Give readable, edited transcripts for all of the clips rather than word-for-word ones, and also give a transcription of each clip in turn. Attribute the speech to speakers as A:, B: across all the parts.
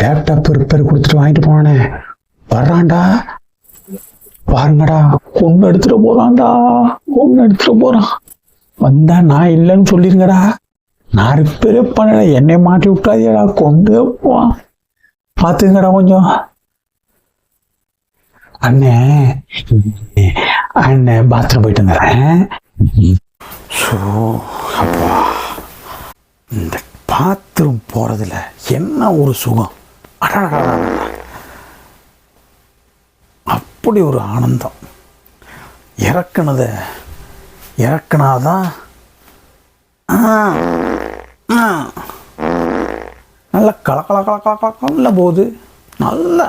A: Laptop repair கொடுத்துட்டு வாங்கிட்டு போனானே வர்றான்டா. பாருங்கடா, கொண்டு எடுத்துட்டு போறான். வந்தா நான் இல்லைன்னு சொல்லிருங்கடா. நான் ரிப்பேரே பண்ணல, என்னை மாட்டி விட்டாதேடா, கொண்டு போவான். பார்த்துங்கடா கொஞ்சம். அண்ணே பாத்ரூம் போயிட்டு வந்துடுறேன். இந்த பாத்ரூம் போறதுல என்ன ஒரு சுகம், அப்படி ஒரு ஆனந்தம். இறக்குனாதான் நல்லா கலக்கல போகுது. நல்லா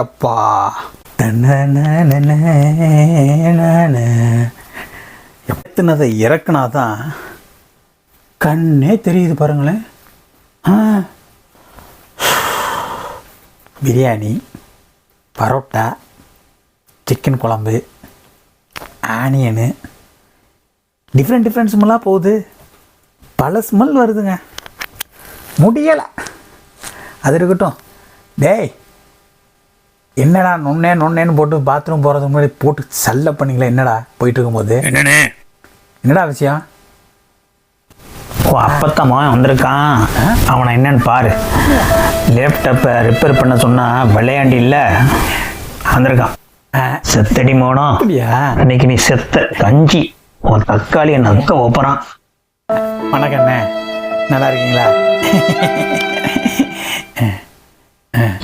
A: எப்பா எத்தனதை இறக்குனாதான் கண்ணே தெரியுது பாருங்களேன். பிரியாணி, பரோட்டா, சிக்கன் குழம்பு, ஆனியனு, டிஃப்ரெண்ட் ஸ்மெல்லாக போகுது. பல ஸ்மெல் வருதுங்க, முடியலை. அது இருக்கட்டும். டேய், என்னடா நொன்னேன்னு போட்டு பாத்ரூம் போகிறதுக்கு முன்னாடி போட்டு சல்ல பண்ணிங்களா? என்னடா போயிட்டு இருக்கும்போது என்னடா விஷயம்?
B: ஓ, அப்பத்தம்மா வந்திருக்கான். அவனை என்னன்னு பாரு. லேப்டாப்பை ரிப்பேர் பண்ண சொன்னால் விளையாண்டி இல்லை வந்திருக்கான். செத்தடி மோனம்.
A: அப்படியா?
B: இன்னைக்கு நீ செத்த கஞ்சி உன் தக்காளி என்ன அக்க ஓப்பறான்.
A: வணக்கம் அண்ணே, நல்லா இருக்கீங்களா?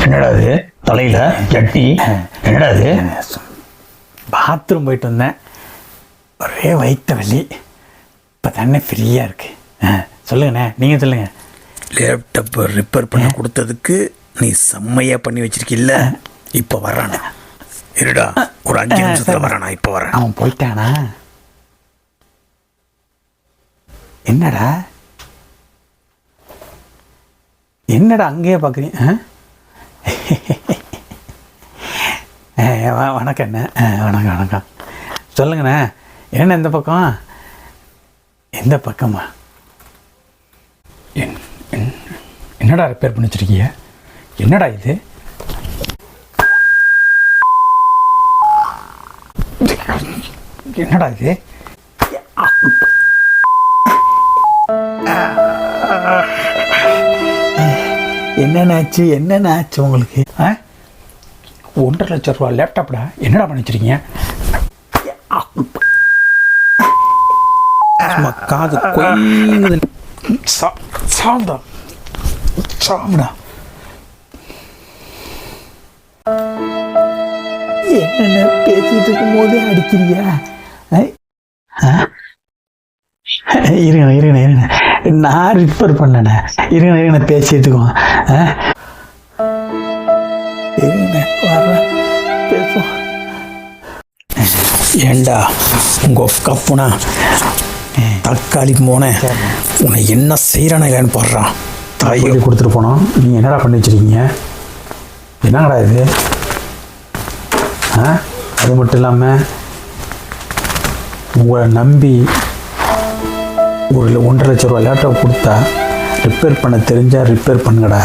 B: என்னடா அது தலையில் சட்டி? என்னடா அது?
A: பாத்ரூம் போயிட்டு வந்தேன், ஒரே வயிற்று வலி. இப்போ தானே ஃப்ரீயாக இருக்கு. சொல்லுங்கண்ணே, நீங்கள் சொல்லுங்கள்.
C: லேப்டாப்பை ரிப்பேர் பண்ண கொடுத்ததுக்கு நீ செம்மையாக பண்ணி வச்சிருக்கில்ல. இப்போ வரானா? இருடா, ஒரு 5 நிமிஷத்தில் வரானா? இப்போ வரேன்.
A: அவன் போயிட்டானா? என்னடா அங்கேயே பார்க்குறீங்க? வணக்கம் அண்ணே. வணக்கம். சொல்லுங்கண்ணே, என்ன இந்த பக்கம்? எந்த பக்கமா? என்னடா ரிப்பேர் பண்ணி வச்சிருக்கீங்க? என்னடா இது? என்னடா இது? என்னென்ன ஆச்சு உங்களுக்கு? 1.5 லட்சம் ரூபா லேப்டாப்டா, என்னடா பண்ணி வச்சிருக்கீங்க?
C: காது கொய்யுது.
A: சாவுடா. என்னென்ன பேசிட்டு இருக்கும் போதே அடிக்கிறியா? இருங்க, நான் ரிப்பேர் பண்ணேண்ணே. இருங்க பேசிட்டுக்கோங்க. பேசுவோம்.
C: ஏண்டா உங்கள் கப்புனா தக்காளி போனேன், உன்னை என்ன செய்கிறான இல்லைன்னு பாடுறான்.
A: தாயை கொடுத்துட்டு போனோம். நீங்கள் என்னடா பண்ணி வச்சிருக்கீங்க? என்னடா இது? அது மட்டும் இல்லாமல் உங்களை நம்பி ஒரு 1.5 லட்சம் ரூபா லேப்டாப் கொடுத்தா ரிப்பேர் பண்ண தெரிஞ்சால் ரிப்பேர் பண்ணுங்கடா.